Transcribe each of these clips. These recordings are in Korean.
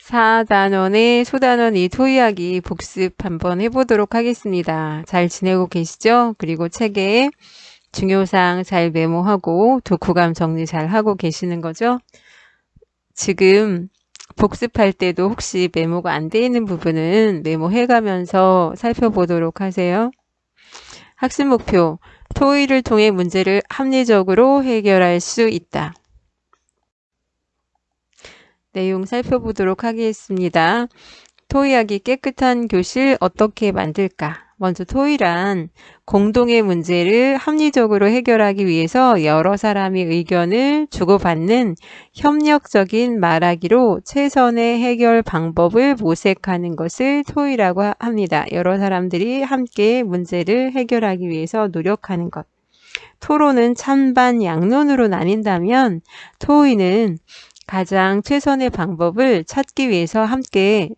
4단원의 소단원 이 토의하기 복습 한번 해보도록 하겠습니다. 잘 지내고 계시죠? 그리고 책에 중요사항 잘 메모하고 독후감 정리 잘 하고 계시는 거죠? 지금 복습할 때도 혹시 메모가 안 돼 있는 부분은 메모해가면서 살펴보도록 하세요. 학습 목표, 토의를 통해 문제를 합리적으로 해결할 수 있다. 내용 살펴보도록 하겠습니다. 토의하기 깨끗한 교실 어떻게 만들까? 먼저 토의란 공동의 문제를 합리적으로 해결하기 위해서 여러 사람의 의견을 주고받는 협력적인 말하기로 최선의 해결 방법을 모색하는 것을 토의라고 합니다. 여러 사람들이 함께 문제를 해결하기 위해서 노력하는 것. 토론은 찬반 양론으로 나뉜다면 토의는 가장 최선의 방법을 찾기 위해서 함께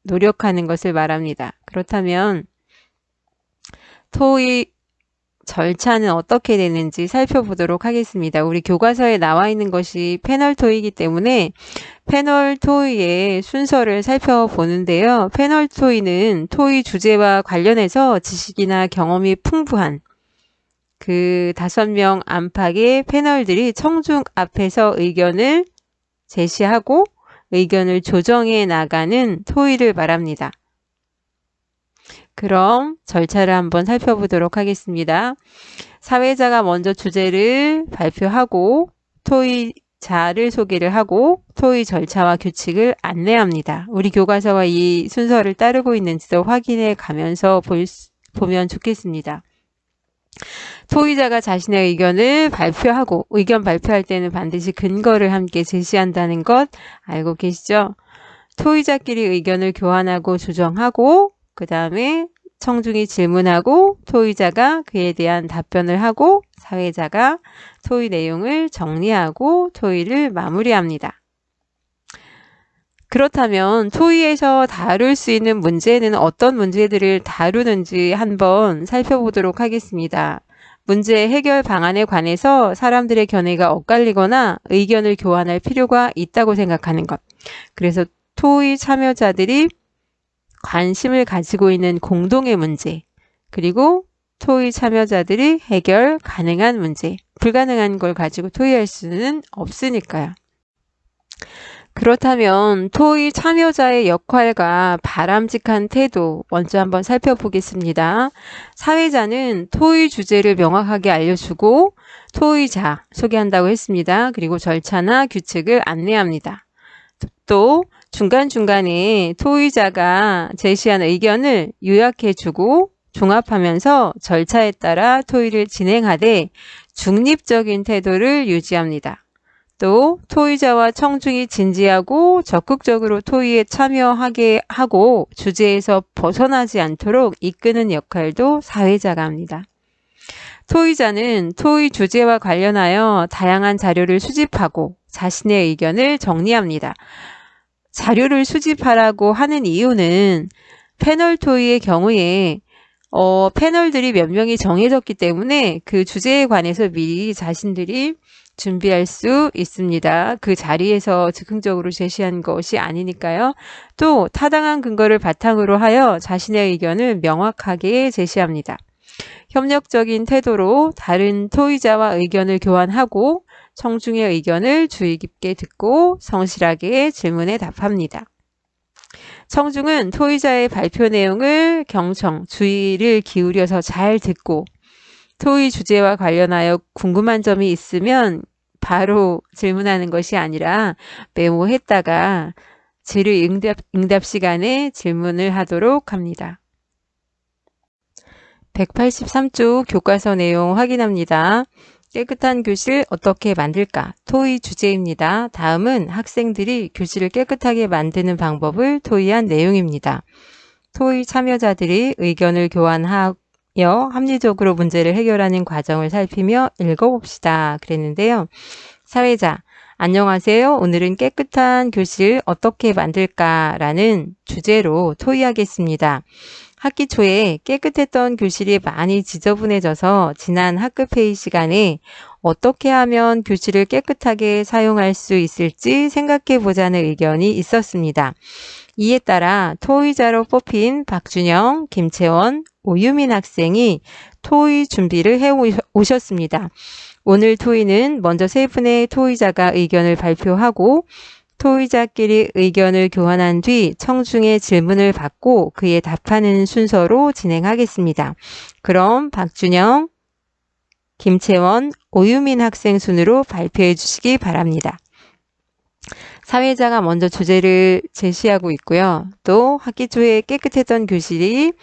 노력하는 것을 말합니다. 그렇다면 토의 절차는 어떻게 되는지 살펴보도록 하겠습니다. 우리 교과서에 나와 있는 것이 패널 토의이기 때문에 패널 토의의 순서를 살펴보는데요. 패널 토의는 토의 주제와 관련해서 지식이나 경험이 풍부한 그 5명 안팎의 패널들이 청중 앞에서 의견을 제시하고 의견을 조정해 나가는 토의를 말합니다. 그럼 절차를 한번 살펴보도록 하겠습니다. 사회자가 먼저 주제를 발표하고 토의자를 소개를 하고 토의 절차와 규칙을 안내합니다. 우리 교과서가 이 순서를 따르고 있는지도 확인해 가면서 보면 좋겠습니다. 토의자가 자신의 의견을 발표하고 의견 발표할 때는 반드시 근거를 함께 제시한다는 것 알고 계시죠? 토의자끼리 의견을 교환하고 조정하고 그 다음에 청중이 질문하고 토의자가 그에 대한 답변을 하고 사회자가 토의 내용을 정리하고 토의를 마무리합니다. 그렇다면 토의에서 다룰 수 있는 문제는 어떤 문제들을 다루는지 한번 살펴보도록 하겠습니다. 문제 해결 방안에 관해서 사람들의 견해가 엇갈리거나 의견을 교환할 필요가 있다고 생각하는 것. 그래서 토의 참여자들이 관심을 가지고 있는 공동의 문제, 그리고 토의 참여자들이 해결 가능한 문제, 불가능한 걸 가지고 토의할 수는 없으니까요. 그렇다면 토의 참여자의 역할과 바람직한 태도 먼저 한번 살펴보겠습니다. 사회자는 토의 주제를 명확하게 알려주고 토의자 소개한다고 했습니다. 그리고 절차나 규칙을 안내합니다. 또 중간중간에 토의자가 제시한 의견을 요약해주고 종합하면서 절차에 따라 토의를 진행하되 중립적인 태도를 유지합니다. 또 토의자와 청중이 진지하고 적극적으로 토의에 참여하게 하고 주제에서 벗어나지 않도록 이끄는 역할도 사회자가 합니다. 토의자는 토의 주제와 관련하여 다양한 자료를 수집하고 자신의 의견을 정리합니다. 자료를 수집하라고 하는 이유는 패널 토의의 경우에 패널들이 몇 명이 정해졌기 때문에 그 주제에 관해서 미리 자신들이 준비할 수 있습니다. 그 자리에서 즉흥적으로 제시한 것이 아니니까요. 또 타당한 근거를 바탕으로 하여 자신의 의견을 명확하게 제시합니다. 협력적인 태도로 다른 토의자와 의견을 교환하고 청중의 의견을 주의 깊게 듣고 성실하게 질문에 답합니다. 청중은 토의자의 발표 내용을 경청, 주의를 기울여서 잘 듣고 토의 주제와 관련하여 궁금한 점이 있으면 바로 질문하는 것이 아니라 메모했다가 질의 응답 시간에 질문을 하도록 합니다. 183쪽 교과서 내용 확인합니다. 깨끗한 교실 어떻게 만들까? 토의 주제입니다. 다음은 학생들이 교실을 깨끗하게 만드는 방법을 토의한 내용입니다. 토의 참여자들이 의견을 교환하여 합리적으로 문제를 해결하는 과정을 살피며 읽어봅시다. 그랬는데요. 사회자, 안녕하세요. 오늘은 깨끗한 교실 어떻게 만들까? 라는 주제로 토의하겠습니다. 학기 초에 깨끗했던 교실이 많이 지저분해져서 지난 학급 회의 시간에 어떻게 하면 교실을 깨끗하게 사용할 수 있을지 생각해 보자는 의견이 있었습니다. 이에 따라 토의자로 뽑힌 박준영, 김채원, 오유민 학생이 토의 준비를 해 오셨습니다. 오늘 토의는 먼저 세 분의 토의자가 의견을 발표하고 토의자끼리 의견을 교환한 뒤 청중의 질문을 받고 그에 답하는 순서로 진행하겠습니다. 그럼 박준영, 김채원, 오유민 학생 순으로 발표해 주시기 바랍니다. 사회자가 먼저 주제를 제시하고 있고요. 또 학기 초에 깨끗했던 교실이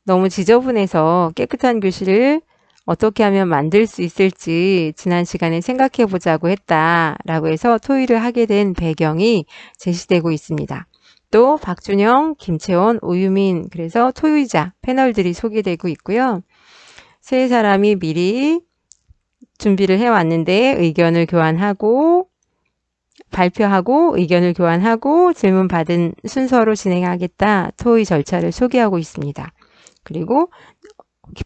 너무 지저분해서 깨끗한 교실을 어떻게 하면 만들 수 있을지 지난 시간에 생각해 보자고 했다라고 해서 토의를 하게 된 배경이 제시되고 있습니다. 또 박준영, 김채원, 오유민 그래서 토의자 패널들이 소개되고 있고요. 세 사람이 미리 준비를 해왔는데 의견을 교환하고 발표하고 의견을 교환하고 질문 받은 순서로 진행하겠다 토의 절차를 소개하고 있습니다. 그리고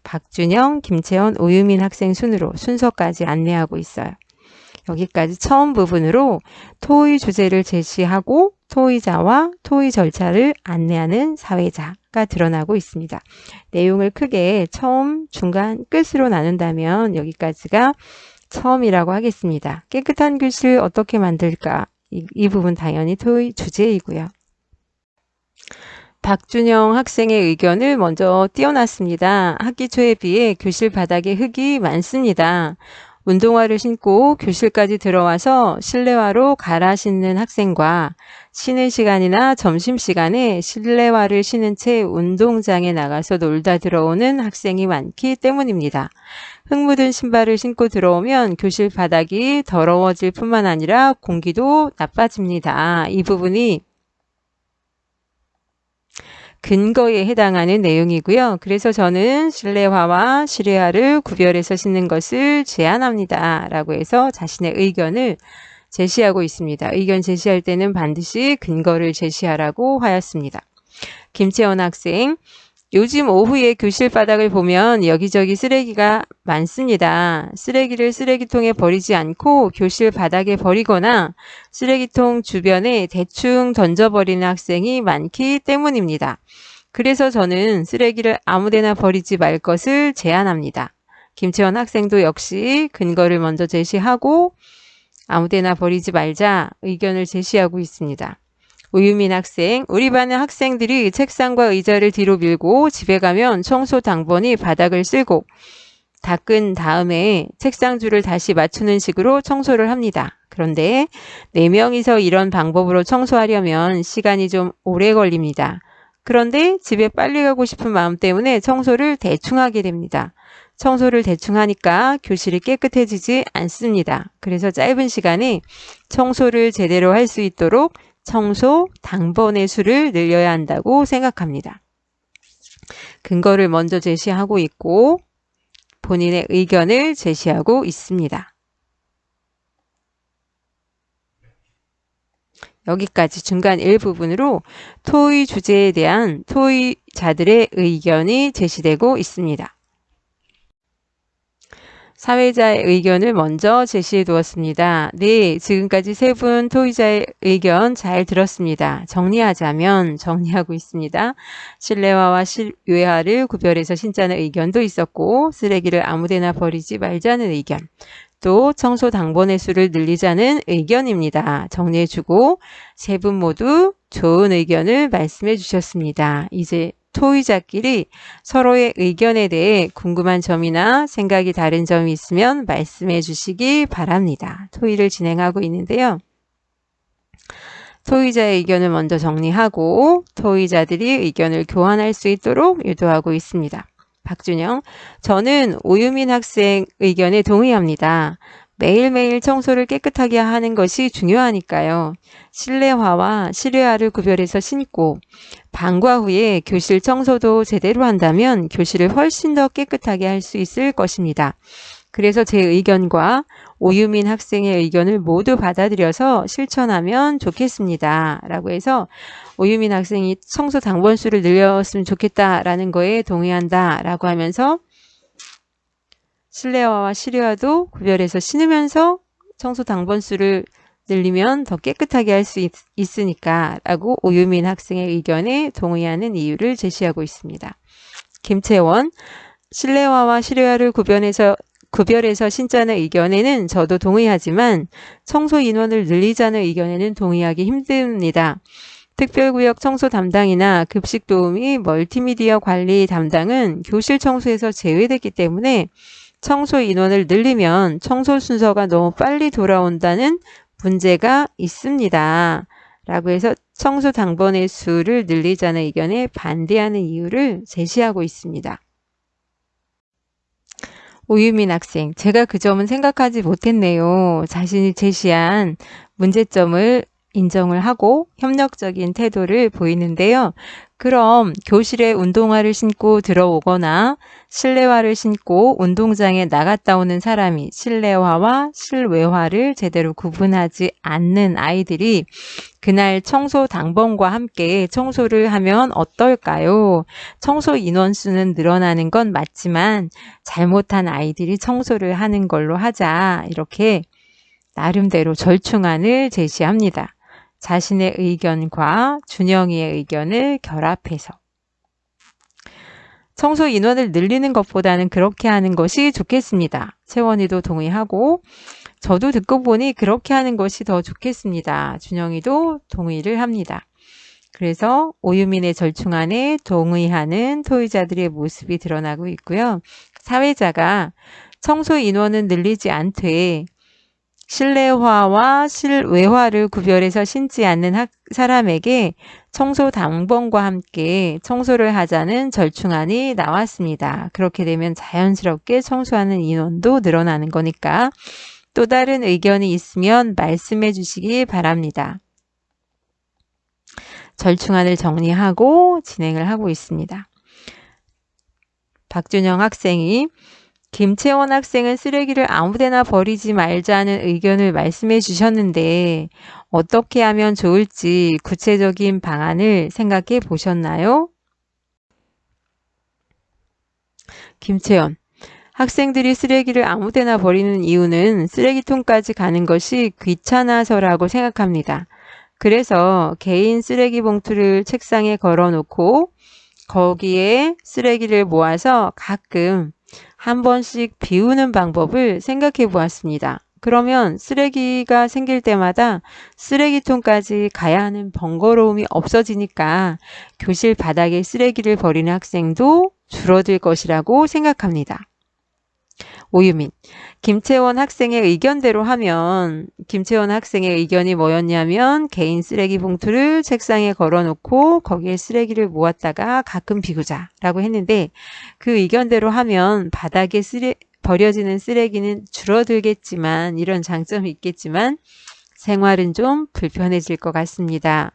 박준영, 김채원, 오유민 학생 순으로 순서까지 안내하고 있어요. 여기까지 처음 부분으로 토의 주제를 제시하고 토의자와 토의 절차를 안내하는 사회자가 드러나고 있습니다. 내용을 크게 처음, 중간, 끝으로 나눈다면 여기까지가 처음이라고 하겠습니다. 깨끗한 교실 어떻게 만들까? 이 부분 당연히 토의 주제이고요. 박준영 학생의 의견을 먼저 띄워놨습니다. 학기 초에 비해 교실 바닥에 흙이 많습니다. 운동화를 신고 교실까지 들어와서 실내화로 갈아 신는 학생과 쉬는 시간이나 점심시간에 실내화를 신은 채 운동장에 나가서 놀다 들어오는 학생이 많기 때문입니다. 흙 묻은 신발을 신고 들어오면 교실 바닥이 더러워질 뿐만 아니라 공기도 나빠집니다. 이 부분이 근거에 해당하는 내용이고요. 그래서 저는 실내화와 실외화를 구별해서 신는 것을 제안합니다. 라고 해서 자신의 의견을 제시하고 있습니다. 의견 제시할 때는 반드시 근거를 제시하라고 하였습니다. 김채원 학생, 요즘 오후에 교실 바닥을 보면 여기저기 쓰레기가 많습니다. 쓰레기를 쓰레기통에 버리지 않고 교실 바닥에 버리거나 쓰레기통 주변에 대충 던져버리는 학생이 많기 때문입니다. 그래서 저는 쓰레기를 아무데나 버리지 말 것을 제안합니다. 김채원 학생도 역시 근거를 먼저 제시하고 아무데나 버리지 말자 의견을 제시하고 있습니다. 오유민 학생, 우리 반의 학생들이 책상과 의자를 뒤로 밀고 집에 가면 청소 당번이 바닥을 쓸고 닦은 다음에 책상 줄을 다시 맞추는 식으로 청소를 합니다. 그런데 4명이서 이런 방법으로 청소하려면 시간이 좀 오래 걸립니다. 그런데 집에 빨리 가고 싶은 마음 때문에 청소를 대충 하게 됩니다. 청소를 대충 하니까 교실이 깨끗해지지 않습니다. 그래서 짧은 시간에 청소를 제대로 할 수 있도록 청소 당번의 수를 늘려야 한다고 생각합니다. 근거를 먼저 제시하고 있고 본인의 의견을 제시하고 있습니다. 여기까지 중간 일부분으로 토의 주제에 대한 토의자들의 의견이 제시되고 있습니다. 사회자의 의견을 먼저 제시해 두었습니다. 네, 지금까지 세 분 토의자의 의견 잘 들었습니다. 정리하고 있습니다. 실내화와 실외화를 구별해서 신자는 의견도 있었고 쓰레기를 아무데나 버리지 말자는 의견, 또 청소 당번의 수를 늘리자는 의견입니다. 정리해주고 세 분 모두 좋은 의견을 말씀해 주셨습니다. 이제 토의자끼리 서로의 의견에 대해 궁금한 점이나 생각이 다른 점이 있으면 말씀해 주시기 바랍니다. 토의를 진행하고 있는데요. 토의자의 의견을 먼저 정리하고 토의자들이 의견을 교환할 수 있도록 유도하고 있습니다. 박준영, 저는 오유민 학생 의견에 동의합니다. 매일매일 청소를 깨끗하게 하는 것이 중요하니까요. 실내화와 실외화를 구별해서 신고 방과 후에 교실 청소도 제대로 한다면 교실을 훨씬 더 깨끗하게 할 수 있을 것입니다. 그래서 제 의견과 오유민 학생의 의견을 모두 받아들여서 실천하면 좋겠습니다. 라고 해서 오유민 학생이 청소 당번수를 늘렸으면 좋겠다라는 거에 동의한다 라고 하면서 실내화와 실외화도 구별해서 신으면서 청소 당번수를 늘리면 더 깨끗하게 할 수 있으니까 라고 오유민 학생의 의견에 동의하는 이유를 제시하고 있습니다. 김채원, 실내화와 실외화를 구별해서 신자는 의견에는 저도 동의하지만 청소 인원을 늘리자는 의견에는 동의하기 힘듭니다. 특별구역 청소 담당이나 급식 도우미, 멀티미디어 관리 담당은 교실 청소에서 제외됐기 때문에 청소 인원을 늘리면 청소 순서가 너무 빨리 돌아온다는 문제가 있습니다. 라고 해서 청소 당번의 수를 늘리자는 의견에 반대하는 이유를 제시하고 있습니다. 오유민 학생, 제가 그 점은 생각하지 못했네요. 자신이 제시한 문제점을 인정을 하고 협력적인 태도를 보이는데요. 그럼 교실에 운동화를 신고 들어오거나 실내화를 신고 운동장에 나갔다 오는 사람이 실내화와 실외화를 제대로 구분하지 않는 아이들이 그날 청소 당번과 함께 청소를 하면 어떨까요? 청소 인원수는 늘어나는 건 맞지만 잘못한 아이들이 청소를 하는 걸로 하자. 이렇게 나름대로 절충안을 제시합니다. 자신의 의견과 준영이의 의견을 결합해서 청소 인원을 늘리는 것보다는 그렇게 하는 것이 좋겠습니다. 채원이도 동의하고 저도 듣고 보니 그렇게 하는 것이 더 좋겠습니다. 준영이도 동의를 합니다. 그래서 오유민의 절충안에 동의하는 토의자들의 모습이 드러나고 있고요. 사회자가 청소 인원은 늘리지 않되 실내화와 실외화를 구별해서 신지 않는 사람에게 청소 당번과 함께 청소를 하자는 절충안이 나왔습니다. 그렇게 되면 자연스럽게 청소하는 인원도 늘어나는 거니까 또 다른 의견이 있으면 말씀해 주시기 바랍니다. 절충안을 정리하고 진행을 하고 있습니다. 박준영 학생이 김채원 학생은 쓰레기를 아무데나 버리지 말자는 의견을 말씀해 주셨는데 어떻게 하면 좋을지 구체적인 방안을 생각해 보셨나요? 김채원, 학생들이 쓰레기를 아무데나 버리는 이유는 쓰레기통까지 가는 것이 귀찮아서라고 생각합니다. 그래서 개인 쓰레기 봉투를 책상에 걸어놓고 거기에 쓰레기를 모아서 가끔 한 번씩 비우는 방법을 생각해 보았습니다. 그러면 쓰레기가 생길 때마다 쓰레기통까지 가야 하는 번거로움이 없어지니까 교실 바닥에 쓰레기를 버리는 학생도 줄어들 것이라고 생각합니다. 오유민, 김채원 학생의 의견대로 하면 김채원 학생의 의견이 뭐였냐면 개인 쓰레기 봉투를 책상에 걸어놓고 거기에 쓰레기를 모았다가 가끔 비우자 라고 했는데 그 의견대로 하면 바닥에 버려지는 쓰레기는 줄어들겠지만 이런 장점이 있겠지만 생활은 좀 불편해질 것 같습니다.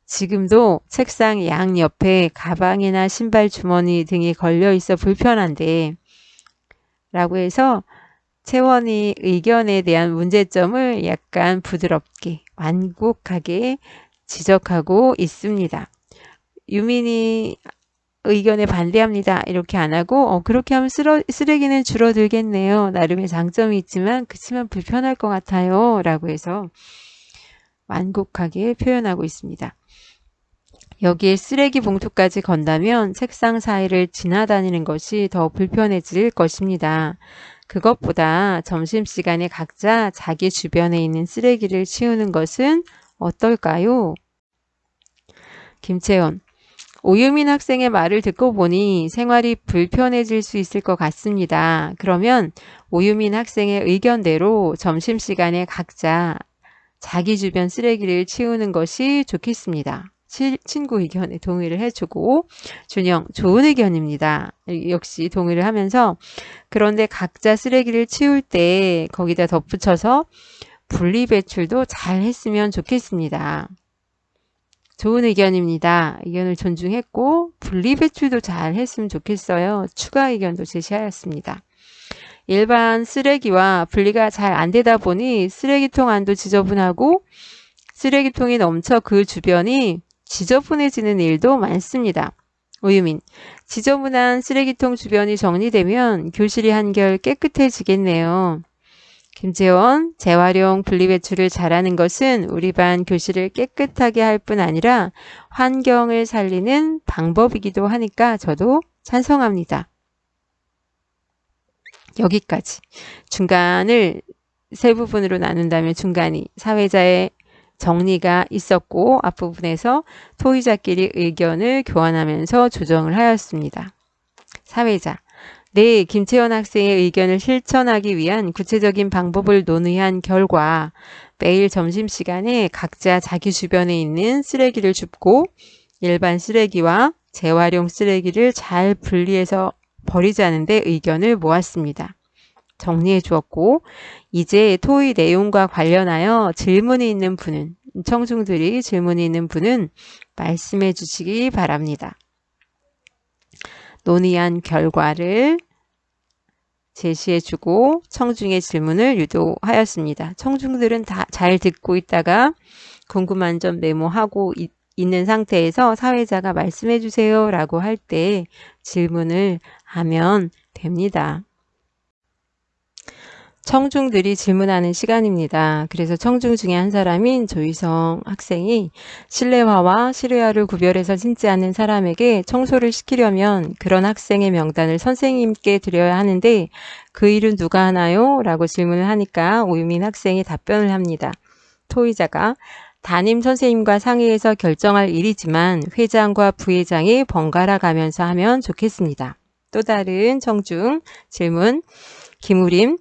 지금도 책상 양옆에 가방이나 신발 주머니 등이 걸려 있어 불편한데 라고 해서 채원이 의견에 대한 문제점을 약간 부드럽게 완곡하게 지적하고 있습니다. 유민이 의견에 반대합니다. 이렇게 안 하고 그렇게 하면 쓰레기는 줄어들겠네요. 나름의 장점이 있지만 그치만 불편할 것 같아요. 라고 해서 완곡하게 표현하고 있습니다. 여기에 쓰레기 봉투까지 건다면 책상 사이를 지나다니는 것이 더 불편해질 것입니다. 그것보다 점심시간에 각자 자기 주변에 있는 쓰레기를 치우는 것은 어떨까요? 김채원, 오유민 학생의 말을 듣고 보니 생활이 불편해질 수 있을 것 같습니다. 그러면 오유민 학생의 의견대로 점심시간에 각자 자기 주변 쓰레기를 치우는 것이 좋겠습니다. 친구 의견에 동의를 해주고 준영, 좋은 의견입니다. 역시 동의를 하면서 그런데 각자 쓰레기를 치울 때 거기다 덧붙여서 분리배출도 잘 했으면 좋겠습니다. 좋은 의견입니다. 의견을 존중했고 분리배출도 잘 했으면 좋겠어요. 추가 의견도 제시하였습니다. 일반 쓰레기와 분리가 잘 안 되다 보니 쓰레기통 안도 지저분하고 쓰레기통이 넘쳐 그 주변이 지저분해지는 일도 많습니다. 우유민, 지저분한 쓰레기통 주변이 정리되면 교실이 한결 깨끗해지겠네요. 김재원, 재활용 분리배출을 잘하는 것은 우리 반 교실을 깨끗하게 할 뿐 아니라 환경을 살리는 방법이기도 하니까 저도 찬성합니다. 여기까지. 중간을 세 부분으로 나눈다면 중간이 사회자의 정리가 있었고 앞부분에서 토의자끼리 의견을 교환하면서 조정을 하였습니다. 사회자. 네, 김채원 학생의 의견을 실천하기 위한 구체적인 방법을 논의한 결과 매일 점심시간에 각자 자기 주변에 있는 쓰레기를 줍고 일반 쓰레기와 재활용 쓰레기를 잘 분리해서 버리자는 데 의견을 모았습니다. 정리해 주었고 이제 토의 내용과 관련하여 질문이 있는 분은 청중들이 질문이 있는 분은 말씀해 주시기 바랍니다. 논의한 결과를 제시해 주고 청중의 질문을 유도하였습니다. 청중들은 다 잘 듣고 있다가 궁금한 점 메모하고 있는 상태에서 사회자가 말씀해 주세요 라고 할 때 질문을 하면 됩니다. 청중들이 질문하는 시간입니다. 그래서 청중 중에 한 사람인 조희성 학생이 실내화와 실외화를 구별해서 신지 않는 사람에게 청소를 시키려면 그런 학생의 명단을 선생님께 드려야 하는데 그 일은 누가 하나요? 라고 질문을 하니까 오유민 학생이 답변을 합니다. 토의자가 담임 선생님과 상의해서 결정할 일이지만 회장과 부회장이 번갈아 가면서 하면 좋겠습니다. 또 다른 청중 질문 김우림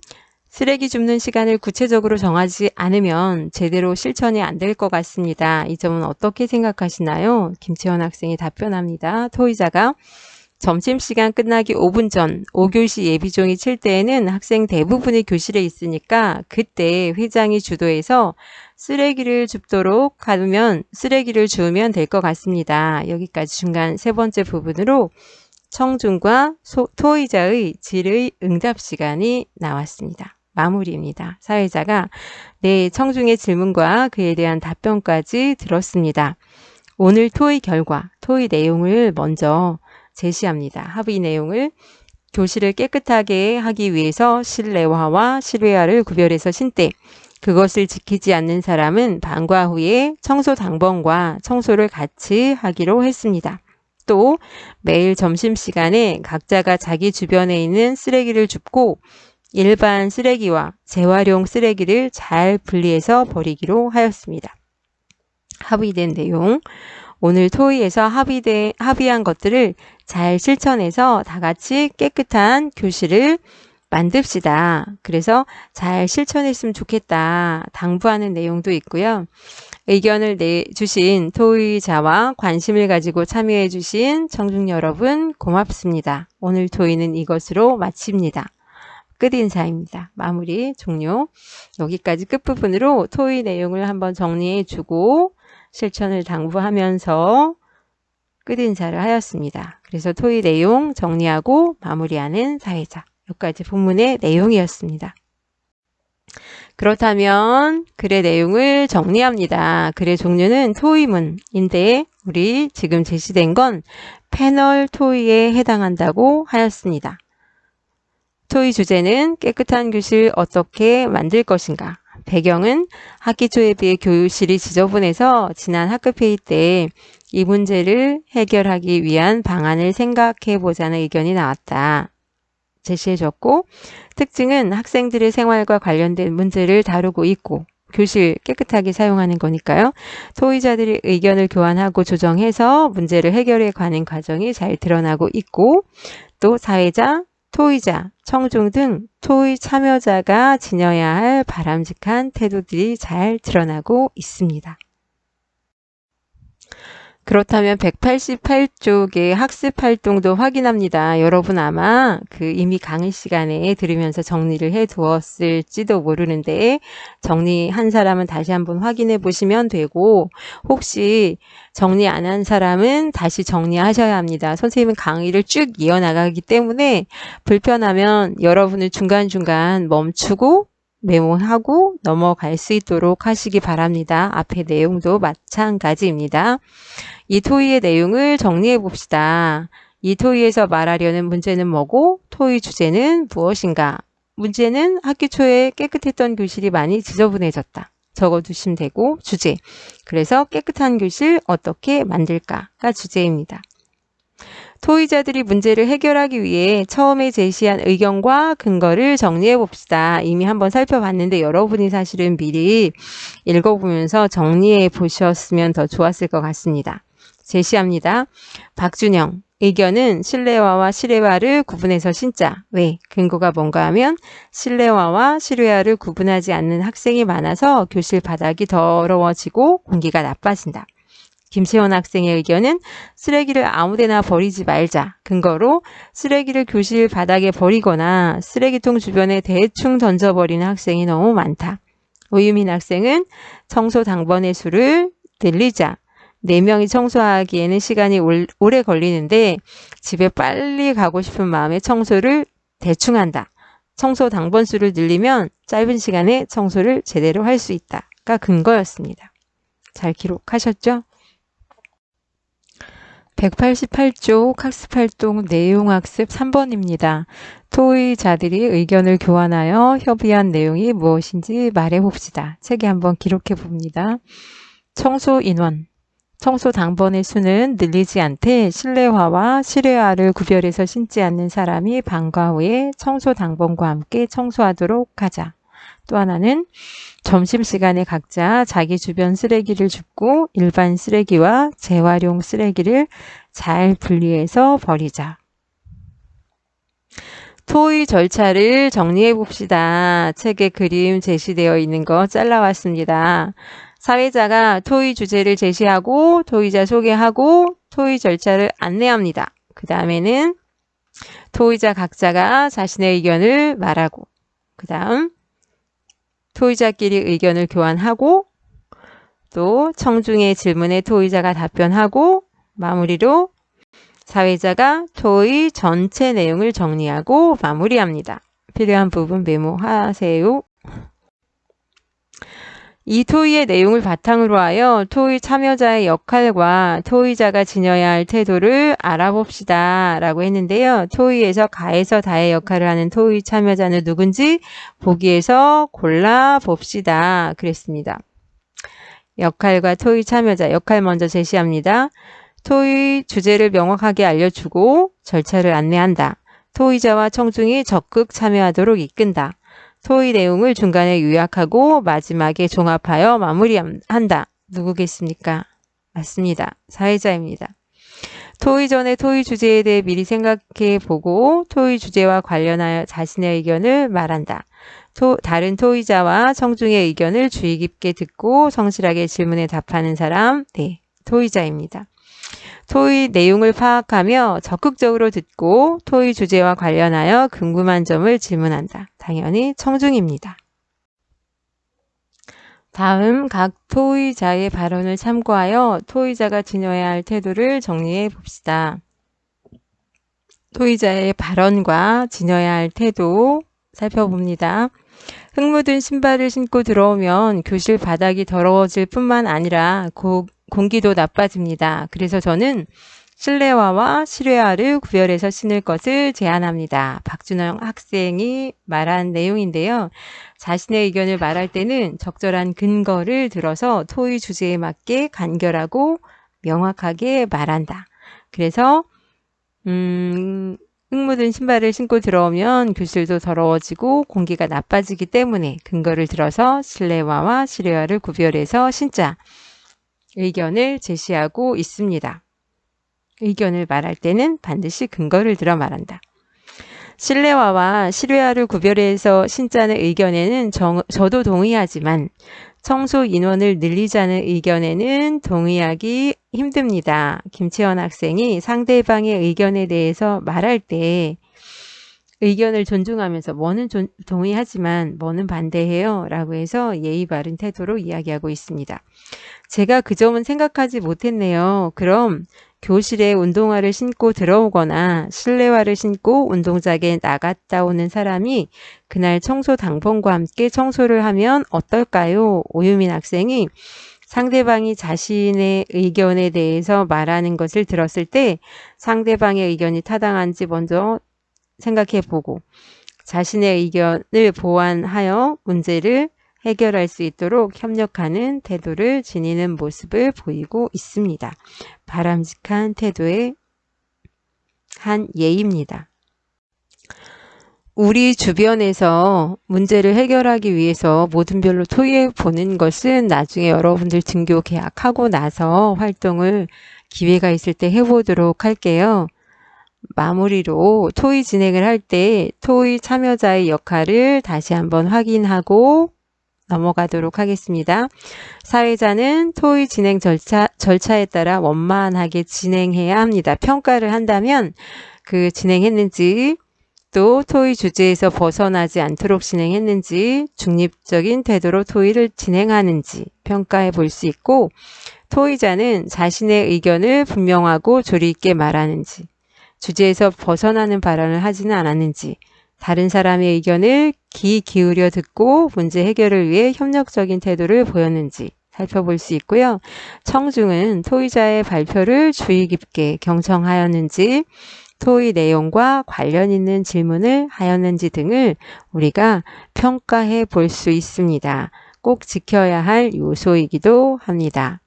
쓰레기 줍는 시간을 구체적으로 정하지 않으면 제대로 실천이 안 될 것 같습니다. 이 점은 어떻게 생각하시나요? 김채원 학생이 답변합니다. 토의자가 점심시간 끝나기 5분 전 5교시 예비종이 칠 때에는 학생 대부분이 교실에 있으니까 그때 회장이 주도해서 쓰레기를 줍도록 하면 쓰레기를 주우면 될 것 같습니다. 여기까지 중간 세 번째 부분으로 청중과 토의자의 질의 응답 시간이 나왔습니다. 마무리입니다. 사회자가 네, 청중의 질문과 그에 대한 답변까지 들었습니다. 오늘 토의 결과, 토의 내용을 먼저 제시합니다. 합의 내용을 교실을 깨끗하게 하기 위해서 실내화와 실외화를 구별해서 신되 그것을 지키지 않는 사람은 방과 후에 청소 당번과 청소를 같이 하기로 했습니다. 또 매일 점심시간에 각자가 자기 주변에 있는 쓰레기를 줍고 일반 쓰레기와 재활용 쓰레기를 잘 분리해서 버리기로 하였습니다. 합의된 내용, 오늘 토의에서 합의한 것들을 잘 실천해서 다 같이 깨끗한 교실을 만듭시다. 그래서 잘 실천했으면 좋겠다. 당부하는 내용도 있고요. 의견을 내주신 토의자와 관심을 가지고 참여해 주신 청중 여러분 고맙습니다. 오늘 토의는 이것으로 마칩니다. 끝인사입니다. 마무리 종료. 여기까지 끝부분으로 토의 내용을 한번 정리해 주고 실천을 당부하면서 끝인사를 하였습니다. 그래서 토의 내용 정리하고 마무리하는 사회자. 여기까지 본문의 내용이었습니다. 그렇다면 글의 내용을 정리합니다. 글의 종류는 토의문인데 우리 지금 제시된 건 패널 토의에 해당한다고 하였습니다. 토의 주제는 깨끗한 교실 어떻게 만들 것인가. 배경은 학기 초에 비해 교실이 지저분해서 지난 학급회의 때 이 문제를 해결하기 위한 방안을 생각해 보자는 의견이 나왔다. 제시해줬고 특징은 학생들의 생활과 관련된 문제를 다루고 있고 교실 깨끗하게 사용하는 거니까요. 토의자들이 의견을 교환하고 조정해서 문제를 해결해 가는 과정이 잘 드러나고 있고 또 사회자, 토의자, 청중 등 토의 참여자가 지녀야 할 바람직한 태도들이 잘 드러나고 있습니다. 그렇다면 188쪽의 학습 활동도 확인합니다. 여러분 아마 이미 강의 시간에 들으면서 정리를 해 두었을지도 모르는데 정리한 사람은 다시 한번 확인해 보시면 되고 혹시 정리 안 한 사람은 다시 정리하셔야 합니다. 선생님은 강의를 쭉 이어나가기 때문에 불편하면 여러분은 중간중간 멈추고 메모하고 넘어갈 수 있도록 하시기 바랍니다. 앞의 내용도 마찬가지입니다. 이 토의의 내용을 정리해 봅시다. 이 토의에서 말하려는 문제는 뭐고 토의 주제는 무엇인가? 문제는 학기 초에 깨끗했던 교실이 많이 지저분해졌다. 적어두시면 되고 주제. 그래서 깨끗한 교실 어떻게 만들까가 주제입니다. 토의자들이 문제를 해결하기 위해 처음에 제시한 의견과 근거를 정리해 봅시다. 이미 한번 살펴봤는데 여러분이 사실은 미리 읽어보면서 정리해 보셨으면 더 좋았을 것 같습니다. 제시합니다. 박준영, 의견은 실내화와 실외화를 구분해서 신자. 왜? 근거가 뭔가 하면 실내화와 실외화를 구분하지 않는 학생이 많아서 교실 바닥이 더러워지고 공기가 나빠진다. 김세원 학생의 의견은 쓰레기를 아무데나 버리지 말자. 근거로 쓰레기를 교실 바닥에 버리거나 쓰레기통 주변에 대충 던져버리는 학생이 너무 많다. 오유민 학생은 청소 당번의 수를 늘리자. 4명이 청소하기에는 시간이 오래 걸리는데 집에 빨리 가고 싶은 마음에 청소를 대충 한다. 청소 당번 수를 늘리면 짧은 시간에 청소를 제대로 할 수 있다가 근거였습니다. 잘 기록하셨죠? 188쪽 학습활동 내용학습 3번입니다. 토의자들이 의견을 교환하여 협의한 내용이 무엇인지 말해봅시다. 책에 한번 기록해봅니다. 청소 인원, 청소 당번의 수는 늘리지 않되 실내화와 실외화를 구별해서 신지 않는 사람이 방과 후에 청소 당번과 함께 청소하도록 하자. 또 하나는 점심시간에 각자 자기 주변 쓰레기를 줍고 일반 쓰레기와 재활용 쓰레기를 잘 분리해서 버리자. 토의 절차를 정리해 봅시다. 책에 그림 제시되어 있는 거 잘라왔습니다. 사회자가 토의 주제를 제시하고 토의자 소개하고 토의 절차를 안내합니다. 그 다음에는 토의자 각자가 자신의 의견을 말하고 그 다음 토의자끼리 의견을 교환하고 또 청중의 질문에 토의자가 답변하고 마무리로 사회자가 토의 전체 내용을 정리하고 마무리합니다. 필요한 부분 메모하세요. 이 토의의 내용을 바탕으로 하여 토의 참여자의 역할과 토의자가 지녀야 할 태도를 알아봅시다 라고 했는데요. 토의에서 가에서 다의 역할을 하는 토의 참여자는 누군지 보기에서 골라봅시다 그랬습니다. 역할과 토의 참여자, 역할 먼저 제시합니다. 토의 주제를 명확하게 알려주고 절차를 안내한다. 토의자와 청중이 적극 참여하도록 이끈다. 토의 내용을 중간에 요약하고 마지막에 종합하여 마무리한다. 누구겠습니까? 맞습니다. 사회자입니다. 토의 전에 토의 주제에 대해 미리 생각해 보고 토의 주제와 관련하여 자신의 의견을 말한다. 다른 토의자와 청중의 의견을 주의 깊게 듣고 성실하게 질문에 답하는 사람, 네, 토의자입니다. 토의 내용을 파악하며 적극적으로 듣고 토의 주제와 관련하여 궁금한 점을 질문한다. 당연히 청중입니다. 다음 각 토의자의 발언을 참고하여 토의자가 지녀야 할 태도를 정리해 봅시다. 토의자의 발언과 지녀야 할 태도 살펴봅니다. 흙 묻은 신발을 신고 들어오면 교실 바닥이 더러워질 뿐만 아니라 공기도 나빠집니다. 그래서 저는 실내화와 실외화를 구별해서 신을 것을 제안합니다. 박준영 학생이 말한 내용인데요. 자신의 의견을 말할 때는 적절한 근거를 들어서 토의 주제에 맞게 간결하고 명확하게 말한다. 그래서 흙 묻은 신발을 신고 들어오면 교실도 더러워지고 공기가 나빠지기 때문에 근거를 들어서 실내화와 실외화를 구별해서 신자. 의견을 제시하고 있습니다. 의견을 말할 때는 반드시 근거를 들어 말한다. 실내화와 실외화를 구별해서 신자는 의견에는 저도 동의하지만 청소 인원을 늘리자는 의견에는 동의하기 힘듭니다. 김채원 학생이 상대방의 의견에 대해서 말할 때 의견을 존중하면서 뭐는 동의하지만 뭐는 반대해요 라고 해서 예의 바른 태도로 이야기하고 있습니다. 제가 그 점은 생각하지 못했네요. 그럼 교실에 운동화를 신고 들어오거나 실내화를 신고 운동장에 나갔다 오는 사람이 그날 청소 당번과 함께 청소를 하면 어떨까요? 오유민 학생이 상대방이 자신의 의견에 대해서 말하는 것을 들었을 때 상대방의 의견이 타당한지 먼저 생각해 보고 자신의 의견을 보완하여 문제를 해결할 수 있도록 협력하는 태도를 지니는 모습을 보이고 있습니다. 바람직한 태도의 한 예입니다. 우리 주변에서 문제를 해결하기 위해서 모든 별로 토의해 보는 것은 나중에 여러분들 등교 계약하고 나서 활동을 기회가 있을 때 해보도록 할게요. 마무리로 토의 진행을 할 때 토의 참여자의 역할을 다시 한번 확인하고 넘어가도록 하겠습니다. 사회자는 토의 진행 절차에 따라 원만하게 진행해야 합니다. 평가를 한다면 그 진행했는지 또 토의 주제에서 벗어나지 않도록 진행했는지 중립적인 태도로 토의를 진행하는지 평가해 볼 수 있고 토의자는 자신의 의견을 분명하고 조리 있게 말하는지 주제에서 벗어나는 발언을 하지는 않았는지 다른 사람의 의견을 귀 기울여 듣고 문제 해결을 위해 협력적인 태도를 보였는지 살펴볼 수 있고요. 청중은 토의자의 발표를 주의 깊게 경청하였는지 토의 내용과 관련 있는 질문을 하였는지 등을 우리가 평가해 볼 수 있습니다. 꼭 지켜야 할 요소이기도 합니다.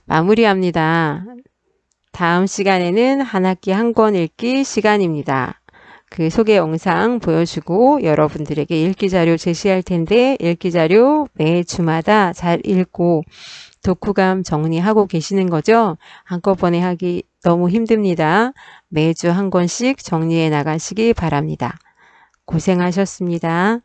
마무리합니다. 다음 시간에는 한 학기 한 권 읽기 시간입니다. 그 소개 영상 보여주고 여러분들에게 읽기 자료 제시할 텐데 읽기 자료 매 주마다 잘 읽고 독후감 정리하고 계시는 거죠? 한꺼번에 하기 너무 힘듭니다. 매주 한 권씩 정리해 나가시기 바랍니다. 고생하셨습니다.